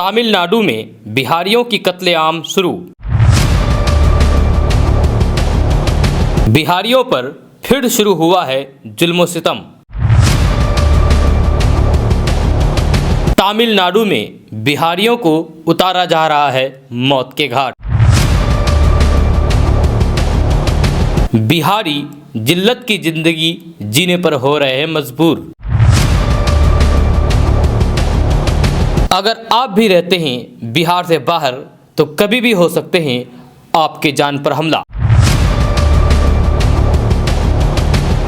तमिलनाडु में बिहारियों की कत्लेआम शुरू। बिहारियों पर फिर शुरू हुआ है जुल्म-ओ-सितम। तमिलनाडु में बिहारियों को उतारा जा रहा है मौत के घाट। बिहारी जिल्लत की जिंदगी जीने पर हो रहे हैं मजबूर। अगर आप भी रहते हैं बिहार से बाहर तो कभी भी हो सकते हैं आपके जान पर हमला।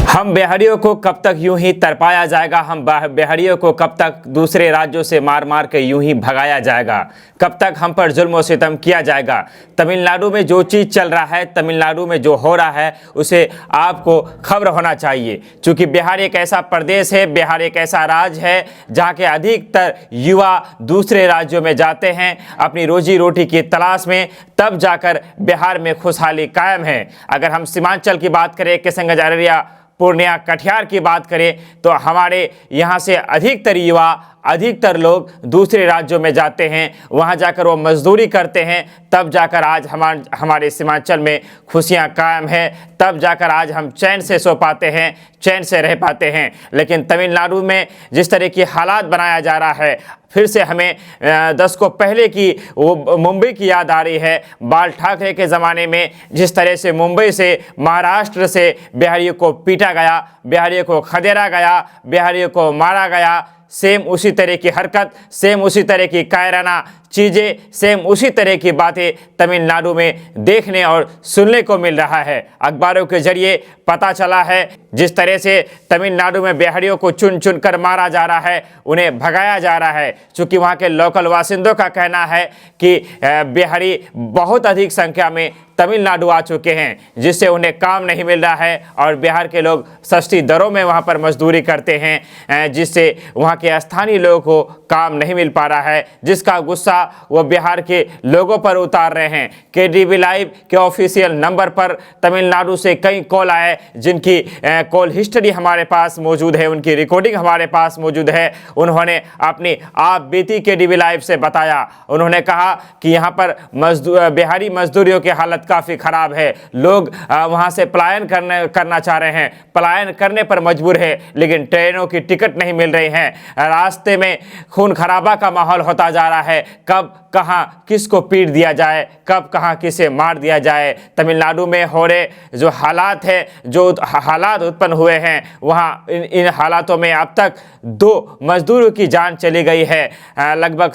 हम बिहारियों को कब तक यूं ही तरपाया जाएगा? हम बिहारियों को कब तक दूसरे राज्यों से मार मार के यूं ही भगाया जाएगा? कब तक हम पर जुल्म और सितम किया जाएगा? तमिलनाडु में जो चीज़ चल रहा है, तमिलनाडु में जो हो रहा है, उसे आपको खबर होना चाहिए। क्योंकि बिहार एक ऐसा प्रदेश है, बिहार एक ऐसा राज्य है जहाँ के अधिकतर युवा दूसरे राज्यों में जाते हैं अपनी रोजी रोटी की तलाश में, तब जाकर बिहार में खुशहाली कायम है। अगर हम सीमांचल की बात करें, किशनगंज, अररिया, पूर्णिया, कटिहार की बात करें तो हमारे यहाँ से अधिकतर युवा, अधिकतर लोग दूसरे राज्यों में जाते हैं, वहाँ जाकर वो मजदूरी करते हैं, तब जाकर आज हमारे सीमांचल में खुशियाँ कायम हैं, तब जाकर आज हम चैन से सो पाते हैं, चैन से रह पाते हैं। लेकिन तमिलनाडु में जिस तरह की हालात बनाया जा रहा है, फिर से हमें दशकों पहले की वो मुंबई की याद आ रही है। बाल ठाकरे के ज़माने में जिस तरह से मुंबई से, महाराष्ट्र से बिहारियों को पीटा गया, बिहारियों को खदेड़ा गया, बिहारियों को मारा गया, सेम उसी तरह की हरकत, सेम उसी तरह की कायराना चीज़ें, सेम उसी तरह की बातें तमिलनाडु में देखने और सुनने को मिल रहा है। अखबारों के जरिए पता चला है जिस तरह से तमिलनाडु में बिहारियों को चुन चुन कर मारा जा रहा है, उन्हें भगाया जा रहा है। चूँकि वहाँ के लोकल बासिंदों का कहना है कि बिहारी बहुत अधिक संख्या में तमिलनाडु आ चुके हैं, जिससे उन्हें काम नहीं मिल रहा है और बिहार के लोग सस्ती दरों में वहाँ पर मजदूरी करते हैं, जिससे वहाँ के स्थानीय लोगों को काम नहीं मिल पा रहा है, जिसका गुस्सा वो बिहार के लोगों पर उतार रहे हैं। केडीवी लाइव के ऑफिशियल नंबर पर तमिलनाडु से कई कॉल आए, जिनकी कॉल हिस्ट्री हमारे पास मौजूद है, उनकी रिकॉर्डिंग हमारे पास मौजूद है। उन्होंने अपनी आप बीती केडीवी लाइव से बताया, उन्होंने कहा कि यहाँ पर बिहारी मजदूरियों की हालत काफ़ी ख़राब है, लोग वहाँ से पलायन करना चाह रहे हैं, पलायन करने पर मजबूर है, लेकिन ट्रेनों की टिकट नहीं मिल रही हैं, रास्ते में खून खराबा का माहौल होता जा रहा है, कब कहाँ किसको पीट दिया जाए, कब कहाँ किसे मार दिया जाए। तमिलनाडु में हो रहे जो हालात हैं, जो हालात उत्पन्न हुए हैं, वहाँ इन हालातों में अब तक 2 मजदूरों की जान चली गई है, लगभग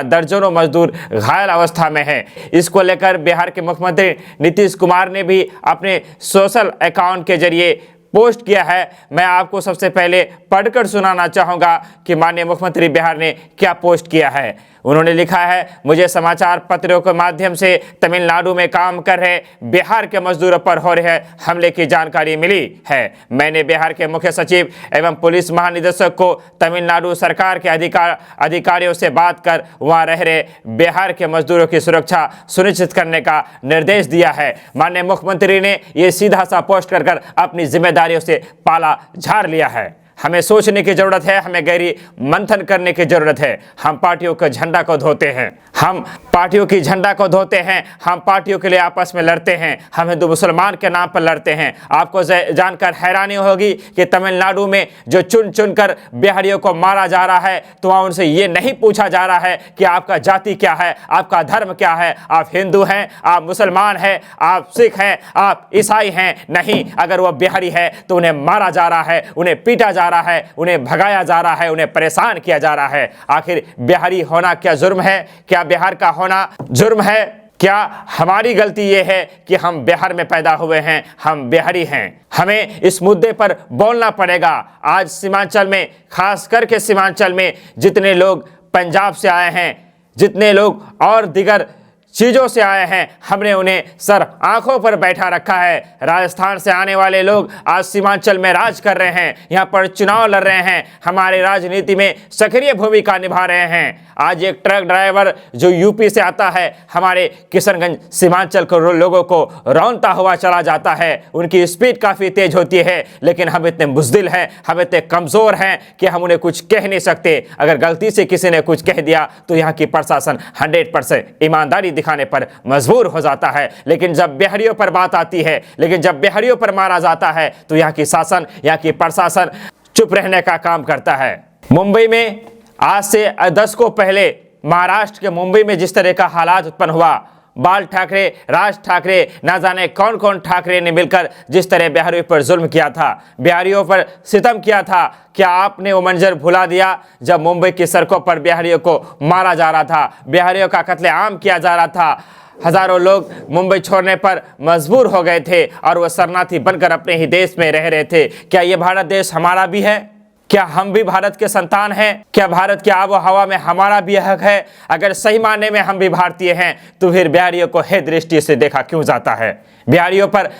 दर्जनों मजदूर घायल अवस्था में हैं। इसको लेकर बिहार के मुख्यमंत्री नीतीश कुमार ने भी अपने सोशल अकाउंट के जरिए पोस्ट किया है। मैं आपको सबसे पहले पढ़कर सुनाना चाहूँगा कि माननीय मुख्यमंत्री बिहार ने क्या पोस्ट किया है। उन्होंने लिखा है, मुझे समाचार पत्रों के माध्यम से तमिलनाडु में काम कर रहे बिहार के मजदूरों पर हो रहे हमले की जानकारी मिली है। मैंने बिहार के मुख्य सचिव एवं पुलिस महानिदेशक को तमिलनाडु सरकार के अधिकारियों से बात कर वहाँ रह रहे बिहार के मजदूरों की सुरक्षा सुनिश्चित करने का निर्देश दिया है। माननीय मुख्यमंत्री ने ये सीधा सा पोस्ट कर अपनी जिम्मेदारियों से पाला झाड़ लिया है। हमें सोचने की ज़रूरत है, हमें गहरी मंथन करने की ज़रूरत है। हम पार्टियों के झंडा को धोते हैं, हम पार्टियों की झंडा को धोते हैं, हम पार्टियों के लिए आपस में लड़ते हैं, हम हिंदू मुसलमान के नाम पर लड़ते हैं। आपको जानकर हैरानी होगी कि तमिलनाडु में जो चुन चुन कर बिहारियों को मारा जा रहा है, तो वहाँ उनसे ये नहीं पूछा जा रहा है कि आपका जाति क्या है, आपका धर्म क्या है, आप हिंदू हैं, आप मुसलमान हैं, आप सिख हैं, आप ईसाई हैं। नहीं, अगर वह बिहारी है तो उन्हें मारा जा रहा है, उन्हें पीटा जा रहा है, उन्हें भगाया जा रहा है, उन्हें परेशान किया जा रहा है। आखिर बिहारी होना क्या जुर्म है? क्या बिहार का होना जुर्म है? क्या हमारी गलती ये है कि हम बिहार में पैदा हुए हैं, हम बिहारी हैं? हमें इस मुद्दे पर बोलना पड़ेगा। आज सीमांचल में, खास करके सीमांचल में जितने लोग पंजाब से आए हैं, जितने लोग और दिगर चीज़ों से आए हैं, हमने उन्हें सर आंखों पर बैठा रखा है। राजस्थान से आने वाले लोग आज सीमांचल में राज कर रहे हैं, यहाँ पर चुनाव लड़ रहे हैं, हमारे राजनीति में सक्रिय भूमिका निभा रहे हैं। आज एक ट्रक ड्राइवर जो यूपी से आता है, हमारे किशनगंज सीमांचल को लोगों को रौंदता हुआ चला जाता है। उनकी स्पीड काफ़ी तेज होती है, लेकिन हम इतने बुज़दिल हैं, हम इतने कमज़ोर हैं कि हम उन्हें कुछ कह नहीं सकते। अगर गलती से किसी ने कुछ कह दिया तो यहाँ की प्रशासन 100% ईमानदारी दिखाने पर मजबूर हो जाता है। लेकिन जब बिहारियों पर बात आती है, लेकिन जब बिहारियों पर मारा जाता है, तो यहाँ की शासन, यहाँ की प्रशासन चुप रहने का काम करता है। मुंबई में आज से दशकों पहले महाराष्ट्र के मुंबई में जिस तरह का हालात उत्पन्न हुआ, बाल ठाकरे, राज ठाकरे, ना जाने कौन कौन ठाकरे ने मिलकर जिस तरह बिहारियों पर जुल्म किया था, बिहारियों पर सितम किया था, क्या आपने वो मंजर भुला दिया जब मुंबई की सड़कों पर बिहारियों को मारा जा रहा था, बिहारियों का कत्लेआम किया जा रहा था? हजारों लोग मुंबई छोड़ने पर मजबूर हो गए थे और वह शरणार्थी बनकर अपने ही देश में रह रहे थे। क्या ये भारत देश हमारा भी है? क्या हम भी भारत के संतान हैं? क्या भारत की आबो हवा में हमारा भी हक है? अगर सही मायने में हम भी भारतीय हैं तो फिर बिहारियों को हे दृष्टि से देखा क्यों जाता है? बिहारियों पर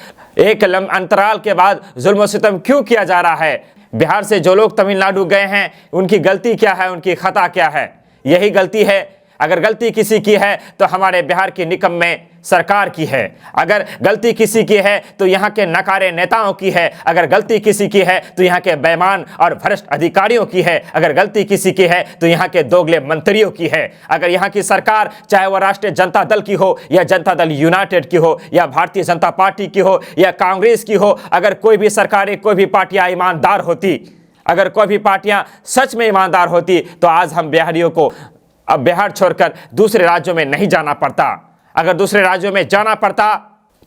एक अंतराल के बाद जुल्म सितम क्यों किया जा रहा है? बिहार से जो लोग तमिलनाडु गए हैं, उनकी गलती क्या है, उनकी खता क्या है? यही गलती है। अगर गलती किसी की है तो हमारे बिहार की निकम्मे सरकार की है। अगर गलती किसी की है तो यहाँ के नकारे नेताओं की है। अगर गलती किसी की है तो यहाँ के बेईमान और भ्रष्ट अधिकारियों की है। अगर गलती किसी की है तो यहाँ के दोगले मंत्रियों की है। अगर यहाँ की सरकार, चाहे वह राष्ट्रीय जनता दल की हो या जनता दल यूनाइटेड की हो या भारतीय जनता पार्टी की हो या कांग्रेस की हो, अगर कोई भी सरकारें, कोई भी पार्टियां ईमानदार होती, अगर कोई भी पार्टियां सच में ईमानदार होती, तो आज हम बिहारियों को अब बिहार छोड़कर दूसरे राज्यों में नहीं जाना पड़ता। अगर दूसरे राज्यों में जाना पड़ता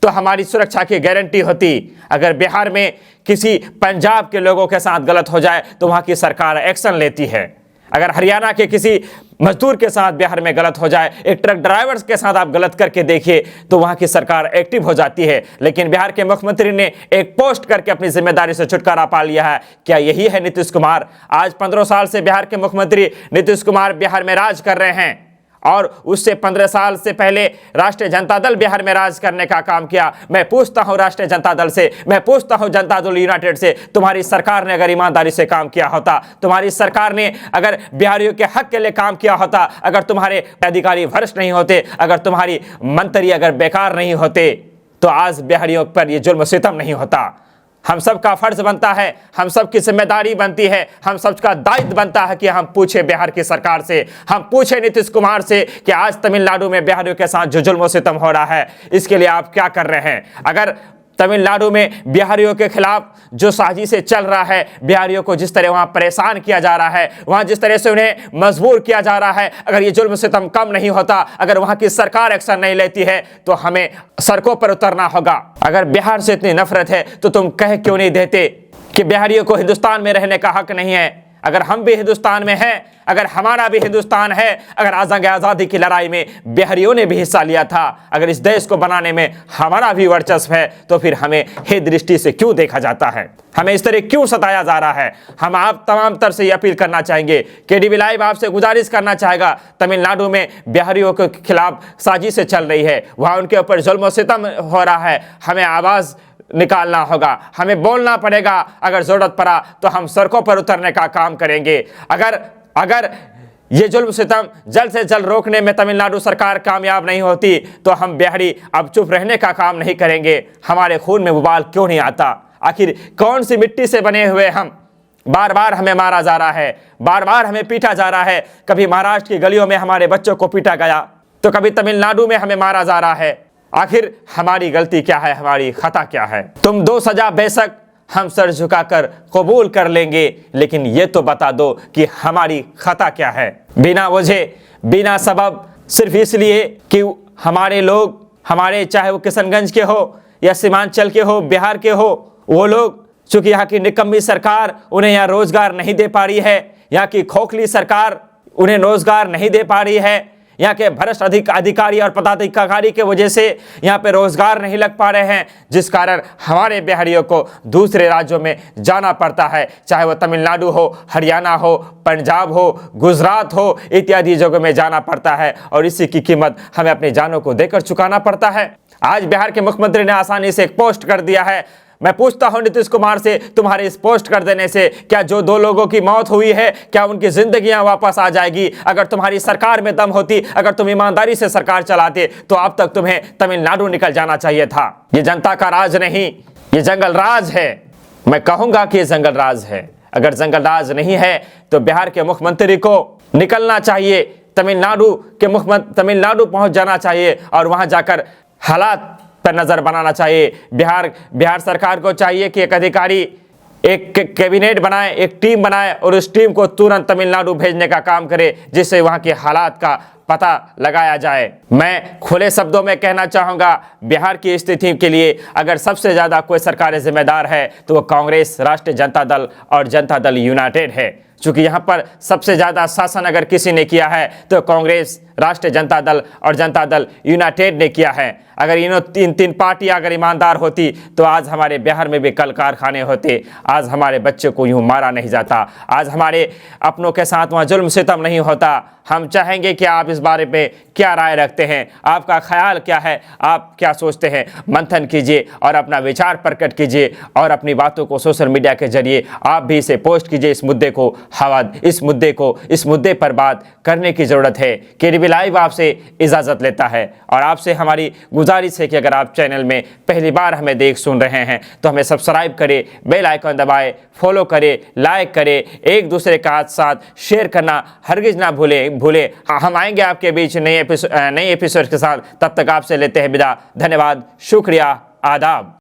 तो हमारी सुरक्षा की गारंटी होती। अगर बिहार में किसी पंजाब के लोगों के साथ गलत हो जाए तो वहाँ की सरकार एक्शन लेती है। अगर हरियाणा के किसी मजदूर के साथ बिहार में गलत हो जाए, एक ट्रक ड्राइवर के साथ आप गलत करके देखिए, तो वहाँ की सरकार एक्टिव हो जाती है। लेकिन बिहार के मुख्यमंत्री ने एक पोस्ट करके अपनी जिम्मेदारी से छुटकारा पा लिया है। क्या यही है नीतीश कुमार? आज 15 साल से बिहार के मुख्यमंत्री नीतीश कुमार बिहार में राज कर रहे हैं और उससे 15 साल से पहले राष्ट्रीय जनता दल बिहार में राज करने का काम किया। मैं पूछता हूं राष्ट्रीय जनता दल से, मैं पूछता हूं जनता दल यूनाइटेड से, तुम्हारी सरकार ने अगर ईमानदारी से काम किया होता, तुम्हारी सरकार ने अगर बिहारियों के हक के लिए काम किया होता, अगर तुम्हारे अधिकारी भ्रष्ट नहीं होते, अगर तुम्हारी मंत्री अगर बेकार नहीं होते, तो आज बिहारियों पर यह जुल्म सितम नहीं होता। हम सबका फर्ज बनता है, हम सबकी जिम्मेदारी बनती है, हम सबका दायित्व बनता है कि हम पूछे बिहार की सरकार से, हम पूछे नीतीश कुमार से कि आज तमिलनाडु में बिहारियों के साथ जो जुल्म सितम हो रहा है, इसके लिए आप क्या कर रहे हैं? अगर तमिलनाडु में बिहारियों के खिलाफ जो साजिशें चल रहा है, बिहारियों को जिस तरह वहाँ परेशान किया जा रहा है, वहाँ जिस तरह से उन्हें मजबूर किया जा रहा है, अगर ये जुल्म सितम कम नहीं होता, अगर वहाँ की सरकार एक्शन नहीं लेती है, तो हमें सड़कों पर उतरना होगा। अगर बिहार से इतनी नफरत है तो तुम कह क्यों नहीं देते कि बिहारियों को हिंदुस्तान में रहने का हक नहीं है? अगर हम भी हिंदुस्तान में हैं, अगर हमारा भी हिंदुस्तान है, अगर आज़ादी की लड़ाई में बिहारियों ने भी हिस्सा लिया था, अगर इस देश को बनाने में हमारा भी वर्चस्व है, तो फिर हमें हे दृष्टि से क्यों देखा जाता है? हमें इस तरह क्यों सताया जा रहा है? हम आप तमाम तरह से अपील करना चाहेंगे, केडीवी लाइव आपसे गुजारिश करना चाहेगा, तमिलनाडु में बिहारियों के खिलाफ साजिशें चल रही है, वहाँ उनके ऊपर जुल्म सितम हो रहा है, हमें आवाज़ निकालना होगा, हमें बोलना पड़ेगा। अगर जरूरत पड़ा तो हम सड़कों पर उतरने का काम करेंगे। अगर ये जुल्म सितम जल्द से जल्द रोकने में तमिलनाडु सरकार कामयाब नहीं होती तो हम बिहारी अब चुप रहने का काम नहीं करेंगे। हमारे खून में उबाल क्यों नहीं आता? आखिर कौन सी मिट्टी से बने हुए हम? बार बार हमें मारा जा रहा है, बार बार हमें पीटा जा रहा है। कभी महाराष्ट्र की गलियों में हमारे बच्चों को पीटा गया, तो कभी तमिलनाडु में हमें मारा जा रहा है। आखिर हमारी गलती क्या है, हमारी खता क्या है? तुम दो सजा बेशक हम सर झुकाकर कबूल कर लेंगे, लेकिन ये तो बता दो कि हमारी खता क्या है। बिना वजह, बिना सबब, सिर्फ इसलिए कि हमारे लोग, हमारे चाहे वो किशनगंज के हो या सीमांचल के हो, बिहार के हो, वो लोग चूंकि यहाँ की निकम्मी सरकार उन्हें यहाँ रोजगार नहीं दे पा रही है, यहाँ की खोखली सरकार उन्हें रोजगार नहीं दे पा रही है, यहाँ के भ्रष्ट अधिकारी और पदाधिकारी की वजह से यहाँ पे रोजगार नहीं लग पा रहे हैं, जिस कारण हमारे बिहारियों को दूसरे राज्यों में जाना पड़ता है, चाहे वो तमिलनाडु हो, हरियाणा हो, पंजाब हो, गुजरात हो, इत्यादि जगहों में जाना पड़ता है और इसी की कीमत हमें अपनी जानों को देकर चुकाना पड़ता है। आज बिहार के मुख्यमंत्री ने आसानी से एक पोस्ट कर दिया है। मैं पूछता हूं नीतीश कुमार से, तुम्हारे इस पोस्ट कर देने से क्या जो 2 लोगों की मौत हुई है, क्या उनकी जिंदगियां वापस आ जाएगी? अगर तुम्हारी सरकार में दम होती, अगर तुम ईमानदारी से सरकार चलाते, तो अब तक तुम्हें तमिलनाडु निकल जाना चाहिए था। ये जनता का राज नहीं, ये जंगल राज है। मैं कहूंगा कि ये जंगल राज है। अगर जंगल राज नहीं है तो बिहार के मुख्यमंत्री को निकलना चाहिए, तमिलनाडु पहुंच जाना चाहिए और वहां जाकर हालात पर नजर बनाना चाहिए। बिहार सरकार को चाहिए कि एक अधिकारी एक कैबिनेट बनाए, एक टीम बनाए और उस टीम को तुरंत तमिलनाडु भेजने का काम करे, जिससे वहां के हालात का पता लगाया जाए। मैं खुले शब्दों में कहना चाहूंगा, बिहार की स्थिति के लिए अगर सबसे ज्यादा कोई सरकारें जिम्मेदार है तो वो कांग्रेस, राष्ट्रीय जनता दल और जनता दल यूनाइटेड है। चूंकि यहाँ पर सबसे ज्यादा शासन अगर किसी ने किया है तो कांग्रेस, राष्ट्रीय जनता दल और जनता दल यूनाइटेड ने किया है। अगर इन्हों तीन पार्टियां अगर ईमानदार होती तो आज हमारे बिहार में भी कल कारखाने होते, आज हमारे बच्चों को यूं मारा नहीं जाता, आज हमारे अपनों के साथ वहाँ जुल्म सितम नहीं होता। हम चाहेंगे कि आप इस बारे में क्या राय रखते हैं, आपका ख्याल क्या है, आप क्या सोचते हैं? मंथन कीजिए और अपना विचार प्रकट कीजिए और अपनी बातों को सोशल मीडिया के जरिए आप भी इसे पोस्ट कीजिए। इस मुद्दे पर बात करने की ज़रूरत है। केडीबी लाइव आपसे इजाज़त लेता है और आपसे हमारी गुजारिश है कि अगर आप चैनल में पहली बार हमें देख सुन रहे हैं तो हमें सब्सक्राइब करें, बेल आइकन दबाएं, फॉलो करें, लाइक करें, एक दूसरे का साथ शेयर करना हरगिज ना भूले। हम आएंगे आपके बीच नए एपिसोड के साथ। तब तक आपसे लेते हैं विदा। धन्यवाद, शुक्रिया, आदाब।